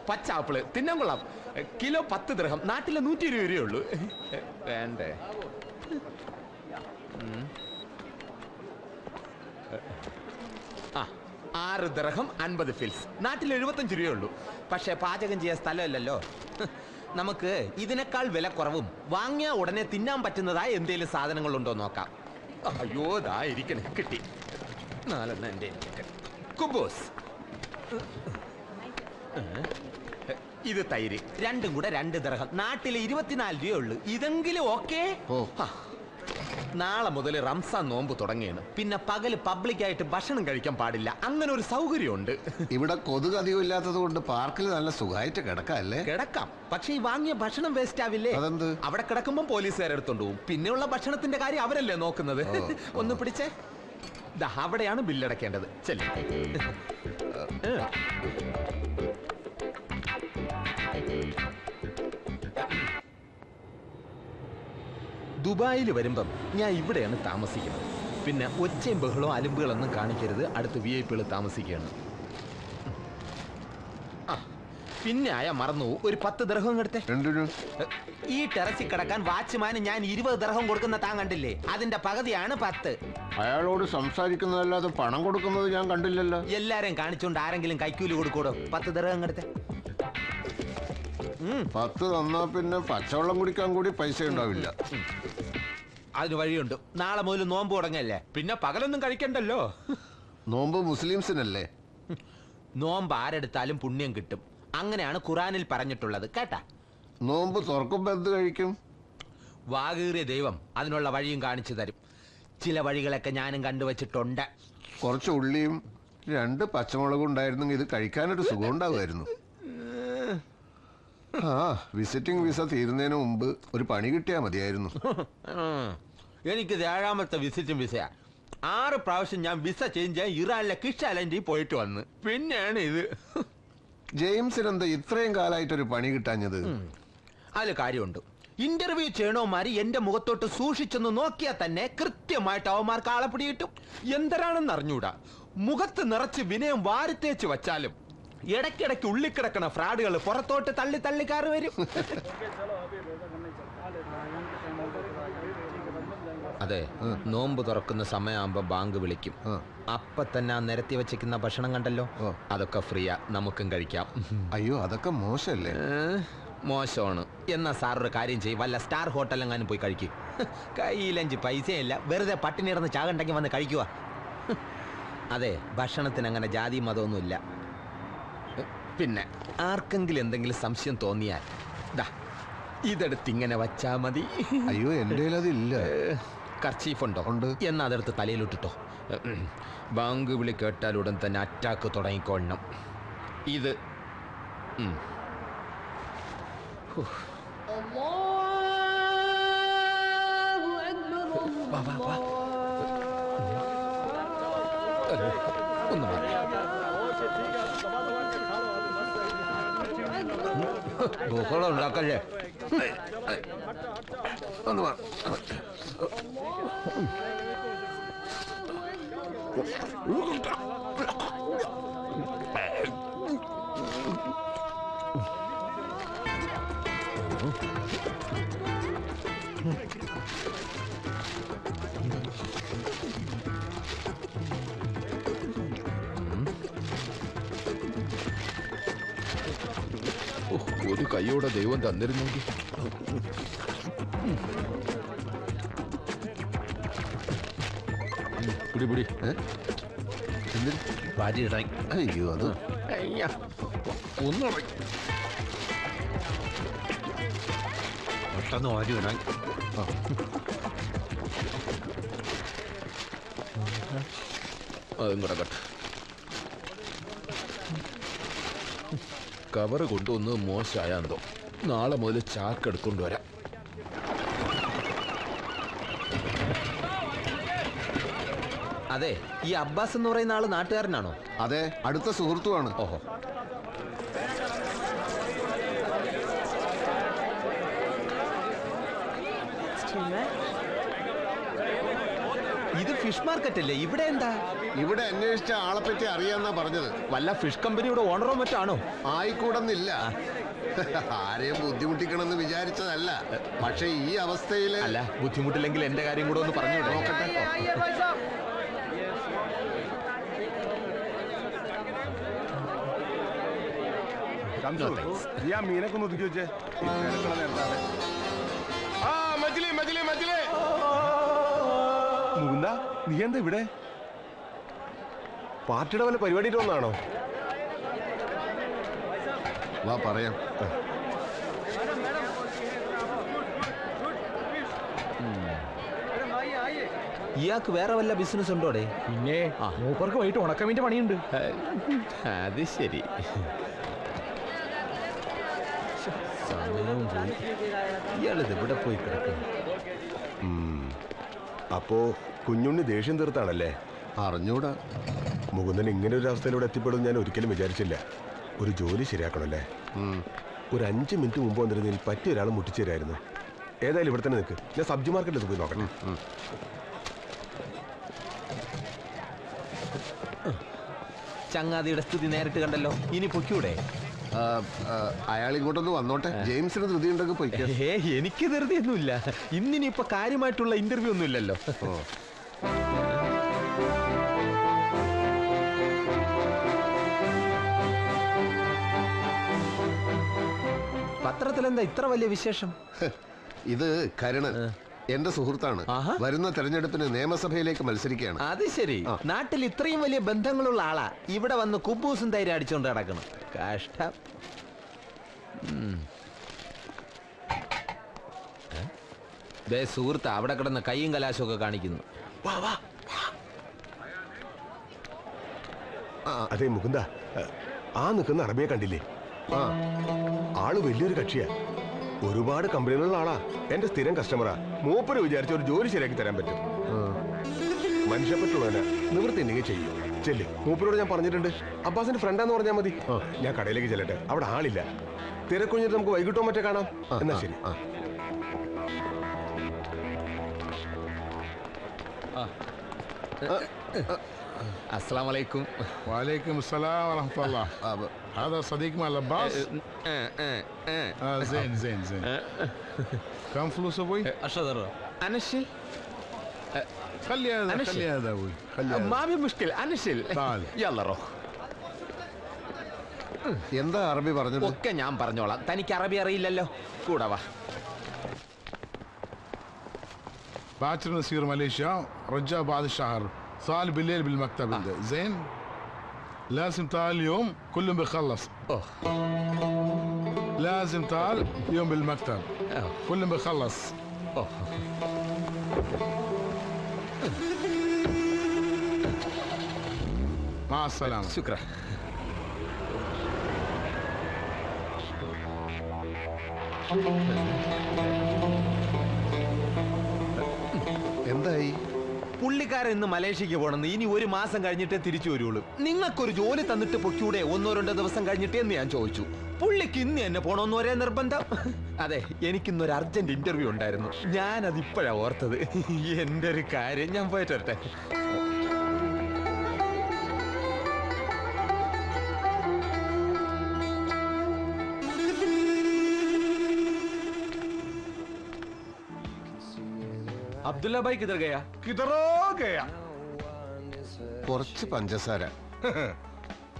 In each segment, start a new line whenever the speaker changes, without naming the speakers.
പച്ചാപ്പിള് തിന്നാൻ കൊള്ളാം. കിലോ 10 ദിർഹം. നാട്ടിലെ 120 രൂപയേ ഉള്ളൂ. വേണ്ടേ? 6 ദിർഹം 50 ഫിൽസ്. നാട്ടിൽ 75 രൂപയേ ഉള്ളൂ. പക്ഷെ പാചകം ചെയ്യാൻ സ്ഥലമല്ലല്ലോ. നമുക്ക് ഇതിനേക്കാൾ വില കുറവും വാങ്ങിയ ഉടനെ തിന്നാൻ പറ്റുന്നതായ എന്തെങ്കിലും സാധനങ്ങളുണ്ടോ നോക്കാം. അയ്യോ ദാ ഇരിക്കണേ, കിട്ടി. 4 എന്റെ കുബൂസ്. ഇത് തൈര്. രണ്ടും കൂടെ 2 ദിർഹം. നാട്ടിലെ 24 രൂപയേ ഉള്ളൂ. ഇതെങ്കിലും ഓക്കേ. നാളെ മുതൽ റംസാൻ നോമ്പ് തുടങ്ങിയാണ്. പിന്നെ പകല് പബ്ലിക്കായിട്ട് ഭക്ഷണം കഴിക്കാൻ പാടില്ല. അങ്ങനെ ഒരു സൗകര്യമുണ്ട്.
ഇവിടെ കൊതുക് അധികം ഇല്ലാത്തത് കൊണ്ട് പാർക്കിൽ നല്ല സുഖമായിട്ട് കിടക്കാല്ലേ?
കിടക്കാം. പക്ഷെ ഈ വാങ്ങിയ ഭക്ഷണം വേസ്റ്റ് ആവില്ലേ?
അതെന്ത്?
അവിടെ കിടക്കുമ്പോൾ പോലീസുകാരെടുത്തോണ്ട് പോകും. പിന്നെയുള്ള ഭക്ഷണത്തിന്റെ കാര്യം അവരല്ലേ നോക്കുന്നത്. ഒന്ന് പിടിച്ചേ. അവിടെയാണ് ബില്ലടക്കേണ്ടത്. ചെല്ലു. ദുബായിൽ വരുമ്പം ഞാൻ ഇവിടെയാണ് താമസിക്കുന്നത്. പിന്നെ ഒച്ചയും ബഹളവും അലുമ്പുകളൊന്നും കാണിക്കരുത്. അടുത്ത് VIP താമസിക്കുകയാണ്. പിന്നെ മറന്നു, ഒരു 10 ദിർഹം എടുത്തേ. ഈ ടെറസിൽ കിടക്കാൻ വാച്ച്മാന് ഞാൻ 20 ദിർഹം കൊടുക്കുന്ന താൻ കണ്ടില്ലേ? അതിന്റെ പകുതിയാണ് 10.
അയാളോട് സംസാരിക്കുന്നതല്ലാതെ പണം കൊടുക്കുന്നത് ഞാൻ കണ്ടില്ലല്ലോ.
എല്ലാരെയും കാണിച്ചോണ്ട് ആരെങ്കിലും കൈക്കൂലി കൊടുക്കൂടോ? 10 ദിർഹം എടുത്തേ.
10 തന്നാ പിന്നെ പച്ചവെള്ളം കുടിക്കാൻ കൂടി പൈസ ഉണ്ടാവില്ല.
അതിന് വഴിയുണ്ട്. നാളെ മുതൽ നോമ്പ് തുടങ്ങല്ലേ, പിന്നെ പകലൊന്നും കഴിക്കണ്ടല്ലോ.
നോമ്പ് മുസ്ലിംസിനല്ലേ?
നോമ്പ് ആരെടുത്താലും പുണ്യം കിട്ടും. അങ്ങനെയാണ് ഖുറാനിൽ പറഞ്ഞിട്ടുള്ളത് കേട്ടാ.
നോമ്പ് തുറക്കുമ്പോ എന്ത് കഴിക്കും?
വാകീറിയ ദൈവം അതിനുള്ള വഴിയും കാണിച്ചു തരും. ചില വഴികളൊക്കെ ഞാനും കണ്ടുവച്ചിട്ടുണ്ട്.
കുറച്ച് ഉള്ളിയും 2 പച്ചമുളകും ഉണ്ടായിരുന്നെങ്കിൽ ഇത് കഴിക്കാനൊരു സുഖം ഉണ്ടാവുമായിരുന്നു. വിസിറ്റിംഗ് വിസ തീരുന്നതിന് മുമ്പ് ഒരു പണി കിട്ടിയാൽ മതിയായിരുന്നു.
എനിക്ക് 7ാമത്തെ വിസിറ്റിംഗ് വിസയാ. 6 പ്രാവശ്യം ഞാൻ വിസ ചേഞ്ച് ചെയ്യാൻ ഇറാനിലെ കിഷ് ഐലൻഡിൽ പോയിട്ട് വന്ന്. പിന്നെയാണ് ഇത്.
ജെയിംസിനെന്താ ഇത്രയും കാലമായിട്ടൊരു പണി കിട്ടാഞ്ഞത്?
അതിൽ കാര്യമുണ്ട്. ഇന്റർവ്യൂ ചെയ്യണോമാര് എന്റെ മുഖത്തോട്ട് സൂക്ഷിച്ചെന്ന് നോക്കിയാൽ തന്നെ കൃത്യമായിട്ട് അവന്മാർക്ക് ആളെ പിടികിട്ടും. എന്തരാണെന്ന് അറിഞ്ഞൂടാ. മുഖത്ത് നിറച്ച് വിനയം വാരിത്തേച്ച് വച്ചാലും ഇടയ്ക്കിടയ്ക്ക് ഉള്ളിക്കിടക്കണ ഫ്രാഡുകൾ പുറത്തോട്ട് തള്ളി തള്ളിക്കാറ് വരും. അതെ, നോമ്പ് തുറക്കുന്ന സമയമാകുമ്പോ ബാങ്ക് വിളിക്കും. അപ്പൊ തന്നെ നിരത്തി വെച്ചിരിക്കുന്ന ഭക്ഷണം കണ്ടല്ലോ, അതൊക്കെ ഫ്രീയാ, നമുക്കും കഴിക്കാം.
അയ്യോ, അതൊക്കെ മോശമല്ലേ?
മോശമാണ്. എന്നാ സാറൊരു കാര്യം ചെയ്യും, വല്ല സ്റ്റാർ ഹോട്ടലെങ്ങാനും പോയി കഴിക്കും. കയ്യിലഞ്ച് പൈസയില്ല, വെറുതെ പട്ടിണി ഇടന്ന് ചാകണ്ടെങ്കിൽ വന്ന് കഴിക്കുക. അതെ, ഭക്ഷണത്തിന് അങ്ങനെ ജാതി മതമൊന്നുമില്ല. പിന്നെ ആർക്കെങ്കിലും എന്തെങ്കിലും സംശയം തോന്നിയാൽ ഇതെടുത്ത് ഇങ്ങനെ വച്ചാ മതി.
അയ്യോ, എൻ്റെ അതില്ല.
കർച്ചീഫ് ഉണ്ടോ?
ഉണ്ട്.
എന്നാ അതെടുത്ത് തലയിലിട്ടിട്ടോ. ബാങ്ക് വിളി കേട്ടാൽ ഉടൻ തന്നെ അറ്റാക്ക് തുടങ്ങിക്കൊള്ളണം. ഇത് ഒന്ന് ബഹളം ഉണ്ടാക്കല്ലേ.
ഒന്ന്
ഒരു കൈയോടെ ദൈവം തന്നിരുന്നെങ്കിൽ. പിടി പിടി.
ഭാര്യ. അയ്യോ, അത്
ഒന്ന് പെട്ടെന്ന് വാരി ഇടാൻ. അതും കിടക്കട്ടെ. കവറ് കൊണ്ടുവന്ന് മോശമായാന്തോ. നാളെ മുതൽ ചാക്ക് എടുക്കൊണ്ട് വരാം. അതെ, ഈ അബ്ബാസ് എന്ന് പറയുന്ന ആള് നാട്ടുകാരനാണോ?
അതെ, അടുത്ത സുഹൃത്തുമാണ്.
ഓഹോ. ഇത് ഫിഷ് മാർക്കറ്റ് അല്ലേ? ഇവിടെ എന്താ?
ഇവിടെ അന്വേഷിച്ച ആളെ പറ്റി അറിയാന്നാ പറഞ്ഞത്.
വല്ല ഫിഷ് കമ്പനിയുടെ ഓണറോ മറ്റാണോ?
ആയിക്കൂടെന്നില്ല. ആരെയും ബുദ്ധിമുട്ടിക്കണമെന്ന് വിചാരിച്ചതല്ല. പക്ഷെ ഈ അവസ്ഥയില്
അല്ല, ബുദ്ധിമുട്ടില്ലെങ്കിൽ എന്റെ കാര്യം കൂടെ ഒന്ന് പറഞ്ഞു നോക്കട്ടെ.
ആ മീനൊക്കെ ഒന്ന് ഒതുക്കി വെച്ചേ. മുകുന്ദ, നീ എന്താ ഇവിടെ? പാർട്ടിയുടെ വല്ല പരിപാടിയിട്ട് വന്നാണോ?
വാ പറയാം.
ഇയാൾക്ക് വേറെ വല്ല ബിസിനസ് ഉണ്ടോടെ?
പിന്നെ മൂപ്പർക്ക് വൈകിട്ട് ഉണക്കമീന്റെ പണിയുണ്ട്.
അത് ശരി. സമയവും പോയി. ഇയാളിത് ഇവിടെ പോയി കിടക്കും.
അപ്പോ കുഞ്ഞുണ്ണി ദേഷ്യം തീർത്താണല്ലേ?
അറിഞ്ഞൂടാ.
മുകുന്ദൻ ഇങ്ങനെ ഒരു അവസ്ഥയിലൂടെ എത്തിപ്പെടും ഞാൻ ഒരിക്കലും വിചാരിച്ചില്ല. ഒരു ജോലി ശരിയാക്കണല്ലേ? ഒരു 5 മിനിറ്റ് മുമ്പ് വന്നിരുന്നതിൽ പറ്റിയ ഒരാൾ മുട്ടിച്ചേരായിരുന്നു. ഏതായാലും ഇവിടെ തന്നെ നിൽക്ക്, ഞാൻ സബ്ജി മാർക്കറ്റിൽ പോയി നോക്കണം.
ചങ്ങാതിയുടെ സ്ഥിതി നേരിട്ട് കണ്ടല്ലോ, ഇനി പൊയ്ക്കൂടെ?
അയാൾ ഇങ്ങോട്ടൊന്ന് വന്നോട്ടെ. ജെയിംസിന് ധൃതി ഉണ്ടെങ്കിൽ പോയിക്കോ.
എനിക്ക് ധൃതിയൊന്നുമില്ല. ഇന്നിനിപ്പോ കാര്യമായിട്ടുള്ള ഇന്റർവ്യൂ ഒന്നും ഇല്ലല്ലോ. പത്രത്തിൽ എന്താ ഇത്ര വലിയ വിശേഷം?
ഇത് കരുണൻ എന്റെ സുഹൃത്താണ്. വരുന്ന തെരഞ്ഞെടുപ്പിന് നിയമസഭയിലേക്ക് മത്സരിക്കുകയാണ്.
അത് ശരി. നാട്ടിൽ ഇത്രയും വലിയ ബന്ധങ്ങളുള്ള ആളാ ഇവിടെ വന്ന് കുബൂസും തൈര് അടിച്ചോണ്ട് നടക്കണം. കഷ്ടം. സുഹൃത്ത് അവിടെ കിടന്ന് കൈയും കലാശമൊക്കെ കാണിക്കുന്നു.
അതെ മുകുന്ദ, ആ നിൽക്കുന്ന അറബിയെ കണ്ടില്ലേ? ആള് വലിയൊരു കക്ഷിയാ. ഒരുപാട് കമ്പനികളുള്ള ആളാ. എന്റെ സ്ഥിരം കസ്റ്റമറാ. മൂപ്പര് വിചാരിച്ച ഒരു ജോലി ശരിയാക്കി തരാൻ പറ്റും. മനുഷ്യപ്പറ്റുള്ളവനാ. നിവൃത്തി ഉണ്ടെങ്കിൽ ചെയ്യും. ചെല്ല്, മൂപ്പരോട് ഞാൻ പറഞ്ഞിട്ടുണ്ട്. അബ്ബാസിന്റെ ഫ്രണ്ടാന്ന് പറഞ്ഞാൽ മതി. ഞാൻ കടയിലേക്ക് ചെല്ലട്ടെ, അവിടെ ആളില്ല. തിരക്കൊഴിഞ്ഞിട്ട് നമുക്ക് വൈകിട്ടോ മറ്റേ കാണാം. എന്നാ ശരി.
السلام عليكم.
وعليكم السلام ورحمة الله. هذا صديق مال عباس؟ زين زين زين. كم فلوس ابوي؟ 10 درهم.
انا شيل.
خلي هذا خلي هذا ابوي. خلي هذا.
ما في مشكلة انا شيل.
تعال.
يلا روح.
എന്താ അറബി പറഞ്ഞത്?
ഒക്കെ ഞാൻ പറഞ്ഞോളാം. തനിക്ക് അറബി അറിയില്ലല്ലോ. കൂടെ വാ.
باكر نسير ماليزيا، رجع بعد الشهر. صار بالليل بالمكتب. زين؟ لازم تعال اليوم كلهم بيخلص. لازم تعال اليوم بالمكتب. كلهم بيخلص. مع السلامة.
شكرا.
എന്തായി?
പുള്ളിക്കാരൻ ഇന്ന് മലേഷ്യക്ക് പോണെന്ന്. ഇനി 1 മാസം കഴിഞ്ഞിട്ടേ തിരിച്ചു വരുള്ളൂ. നിങ്ങൾക്കൊരു ജോലി തന്നിട്ട് പൊക്കൂടെ 1-2 ദിവസം കഴിഞ്ഞിട്ട് എന്ന് ഞാൻ ചോദിച്ചു. പുള്ളിക്ക് ഇന്ന് എന്നെ പോണോന്ന് ഒരേ നിർബന്ധം. അതെ, എനിക്കിന്നൊരു അർജന്റ് ഇന്റർവ്യൂ ഉണ്ടായിരുന്നു. ഞാനത് ഇപ്പോഴാ ഓർത്തത്. എന്റെ ഒരു കാര്യം, ഞാൻ പോയിട്ട് വരട്ടെ.
अब्दुल्ला भाई किधर गया?
किधरो गया?
കുറച്ച് പഞ്ചസാര.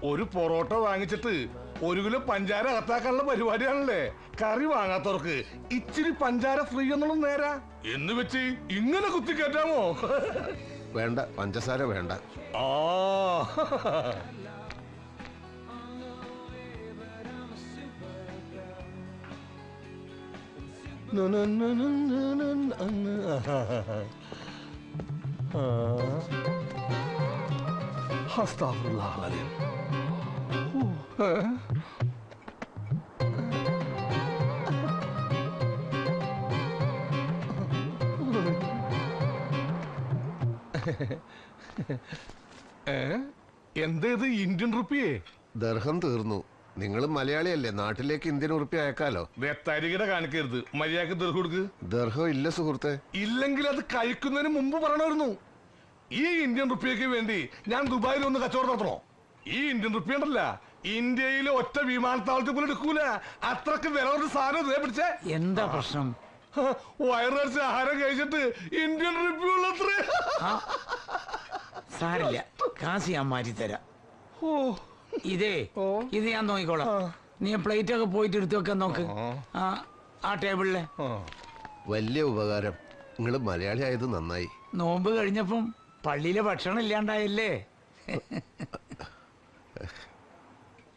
ഒരു പൊറോട്ട വാങ്ങിച്ചിട്ട് 1 കിലോ പഞ്ചാര അകത്താക്കാനുള്ള പരിപാടിയാണല്ലേ. കറി വാങ്ങാത്തവർക്ക് ഇച്ചിരി പഞ്ചാര ഫ്രീ എന്നുള്ളത് നേരാ എന്ന് വെച്ച് ഇങ്ങനെ കുത്തിക്കയറ്റാമോ?
വേണ്ട, പഞ്ചസാര വേണ്ട.
ആ എന്തേത് ഇന്ത്യൻ റുപ്പിയേ?
ദർഹം തീർന്നു. നിങ്ങൾ മലയാളിയല്ലേ, നാട്ടിലേക്ക് ഇന്ത്യൻ ഉറുപ്പി അയക്കാലോ.
തരികിട കാണിക്കരുത്. മര്യാദക്ക് ദർഹം കൊടുക്ക്.
ദർഹം ഇല്ല സുഹൃത്തെ.
ഇല്ലെങ്കിൽ അത് കഴിക്കുന്നതിന് മുമ്പ് പറയണമായിരുന്നു. ഈ ഇന്ത്യൻ റുപ്യക്ക് വേണ്ടി ഞാൻ ദുബായിൽ ഒന്ന് കച്ചവടം നടത്തണോ? ഈ ഇന്ത്യൻ റുപ്യ ഉണ്ടല്ല, ഇന്ത്യയിലെ ഒറ്റ വിമാനത്താവളത്തിൽ പോലും എടുക്കൂല. അത്രക്ക് വില ഒരു സാധനം ഇതേ പിടിച്ചേ.
എന്താ പ്രശ്നം?
വയറിറച്ച് ആഹാരം കഴിച്ചിട്ട് ഇന്ത്യൻ റുപ്യ ഉള്ളത്ര.
സാരില്ല, കാശ് ഞാൻ മാറ്റി തരാം. ഇത് ഞാൻ നോക്കിക്കോളാം. നീ പ്ലേറ്റ് ഒക്കെ പോയിട്ട് എടുത്തു വെക്കാൻ നോക്ക്. ആ ടേബിളിലെ.
വലിയ ഉപകാരം. നിങ്ങൾ മലയാളി ആയത് നന്നായി.
നോമ്പ് കഴിഞ്ഞപ്പം പള്ളിയിലെ ഭക്ഷണം ഇല്ലാണ്ടായല്ലേ?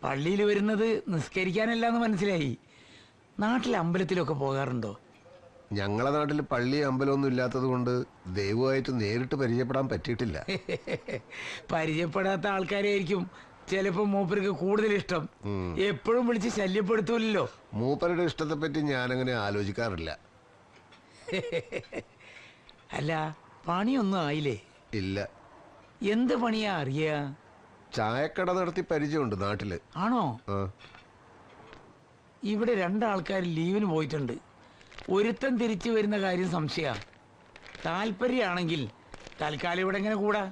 പള്ളിയിൽ വരുന്നത് നിസ്കരിക്കാനല്ലാന്ന് മനസ്സിലായി. നാട്ടിലെ അമ്പലത്തിലൊക്കെ പോകാറുണ്ടോ?
ഞങ്ങളെ നാട്ടിൽ പള്ളി അമ്പലമൊന്നും ഇല്ലാത്തത് കൊണ്ട് ദൈവമായിട്ട് നേരിട്ട് പരിചയപ്പെടാൻ പറ്റിയിട്ടില്ല.
പരിചയപ്പെടാത്ത ആൾക്കാരായിരിക്കും ചിലപ്പോ മൂപ്പർക്ക് കൂടുതൽ ഇഷ്ടം. എപ്പോഴും വിളിച്ച് ശല്യപ്പെടുത്തൂല്ലോ.
മൂപ്പരുടെ ഇഷ്ടത്തെ പറ്റി ഞാനങ്ങനെ ആലോചിക്കാറില്ല.
അല്ല, പണിയൊന്നും ആയില്ലേ?
ഇല്ല.
എന്ത് പണിയാ അറിയാ?
ചായക്കട നടത്തി പരിചയമുണ്ട് നാട്ടില്.
ആണോ?
ആ.
ഇവിടെ രണ്ടാൾക്കാർ ലീവിന് പോയിട്ടുണ്ട്. ഒരുത്തൻ തിരിച്ചു വരുന്ന കാര്യം സംശയ. താല്പര്യമാണെങ്കിൽ തൽക്കാലം ഇവിടെ എങ്ങനെ കൂടാ?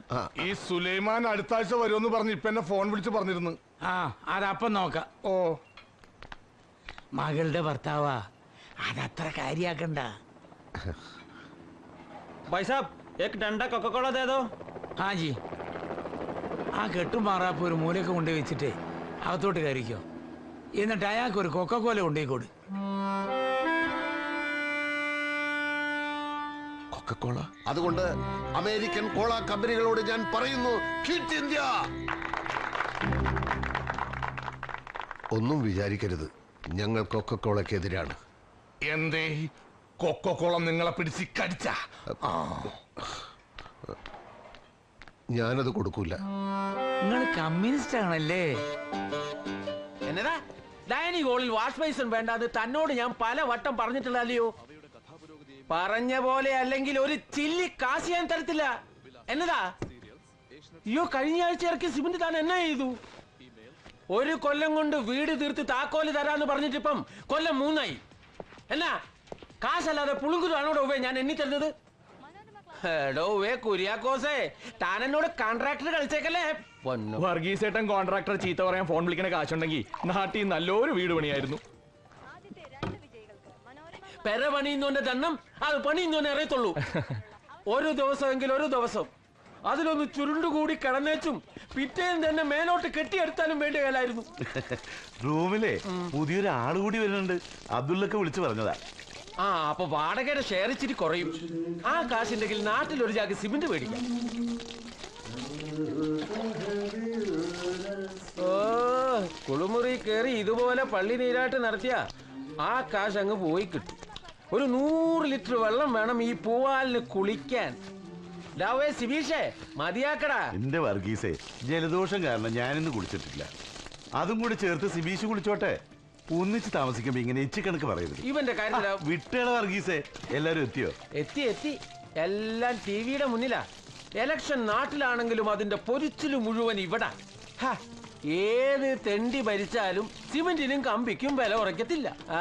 ഈ സുലൈമാൻ അടുത്ത ആഴ്ച വരുമെന്ന് പറഞ്ഞ് ഇപ്പൊ എന്നെ ഫോൺ വിളിച്ച് പറഞ്ഞിരുന്നു.
അതപ്പം നോക്കാം.
ഓ,
മകളുടെ ഭർത്താവാ, അതത്ര കാര്യാക്കണ്ട.
भाई साहब एक ठंडा कोका कोला दे दो.
ജി, ആ കെട്ടുമാറാപ്പ് ഒരു മൂലക്ക് കൊണ്ടുപോയി വെച്ചിട്ട് അകത്തോട്ട് കയറിക്കോ. എന്നിട്ട് അയാൾക്ക് ഒരു കൊക്കക്കോല കൊണ്ടുപോയിക്കോട്.
കൊക്കക്കോള. അതുകൊണ്ട് അമേരിക്കൻ കോള കമ്പനികളോട് ഞാൻ പറയുന്നു, ക്വിറ്റ് ഇന്ത്യ. ഒന്നും വിചാരിക്കരുത്, ഞങ്ങൾ കൊക്കക്കോളക്കെതിരാണ്.
എന്തേ കൊക്കോക്കോളം നിങ്ങളെ പിടിച്ച് കടിച്ച?
ഞാനത് കൊടുക്കൂല.
നിങ്ങൾ കമ്മ്യൂണിസ്റ്റ് ആണല്ലേ?
എന്നതാ ഡൈനിങ് ഹോളിൽ വാഷ് ബേസിൻ വേണ്ടാന്ന് തന്നോട് ഞാൻ പല വട്ടം പറഞ്ഞിട്ടുള്ളല്ലോ. പറഞ്ഞ പോലെ അല്ലെങ്കിൽ ഒരു ചില്ലി കാശ് ഞാൻ തരത്തില്ല. എന്നതാ? അയ്യോ, കഴിഞ്ഞ ആഴ്ച ഇറക്കിയ സിമന്റ് താൻ എന്നാ ചെയ്തു? ഒരു കൊല്ലം കൊണ്ട് വീട് തീർത്ത് താക്കോല് തരാന്ന് പറഞ്ഞിട്ടിപ്പം കൊല്ലം 3ആയി. എന്നാ കാശല്ലാതെ പുളുങ്കുതാണോടോ ഞാൻ എണ്ണി തരുന്നത്? കുര്യാക്കോസേ, താൻ എന്നോട് കോൺട്രാക്ടർ കളിച്ചേക്കല്ലേ?
വർഗീസേട്ടൻ കോൺട്രാക്ടർ ചീത്ത പറയാൻ ഫോൺ വിളിക്കുന്ന കാശുണ്ടെങ്കിൽ നാട്ടിൽ നല്ലൊരു വീട് പണിയായിരുന്നു.
പെര പണിയുന്നോന്റെ ദണ്ണം അത് പണിയുന്നോനെ അറിയത്തുള്ളൂ. ഒരു ദിവസമെങ്കിൽ ഒരു ദിവസം അതിലൊന്ന് ചുരുണ്ടുകൂടി കിടന്നേച്ചും പിറ്റേന്ന് തന്നെ മേലോട്ട് കെട്ടിയെടുത്താലും വേണ്ട കാലായിരുന്നു.
റൂമിലെ പുതിയൊരു ആള് കൂടി വരുന്നുണ്ട്. അബ്ദുള്ളൊക്കെ വിളിച്ചു പറഞ്ഞതാ.
അപ്പൊ വാടകയുടെ ഷെയർ ഇച്ചിരി കുറയും. ആ കാശുണ്ടെങ്കിൽ നാട്ടിൽ ഒരു ജാഗ് സിമന്റ് മേടിക്കാം. ഓ, കുളിമുറി കയറി ഇതുപോലെ പള്ളി നീരാട്ട് നടത്തിയ ആ കാശ് അങ്ങ് പോയി കിട്ടും. ഒരു 100 ലിറ്റർ വെള്ളം വേണം ഈ പൂവാലിന് കുളിക്കാൻ. സിബീഷേ, മതിയാക്കടാ.
എന്റെ വർഗീസേ, ജലദോഷം കാരണം ഞാനിന്ന് കുളിച്ചിട്ടില്ല. അതും കൂടി ചേർത്ത് സിബീഷ് കുളിച്ചോട്ടെ. ഒന്നിച്ച് താമസിക്കുമ്പോ ഇങ്ങനെ ഇച്ചിക്കണക്ക് പറയരുത്.
ഇവന്റെ കാര്യത്തില
വിട്ടേള വർഗീസേ. എല്ലാരും എത്തിയോ?
എത്തി. എല്ലാം ടിവിയുടെ മുന്നിലാ. എലക്ഷൻ നാട്ടിലാണെങ്കിലും അതിന്റെ പൊരിച്ചില് മുഴുവൻ ഇവിടെ. ഏത് തെണ്ടി ഭരിച്ചാലും സിമന്റിനും കമ്പിക്കും വില കുറയ്ക്കത്തില്ല.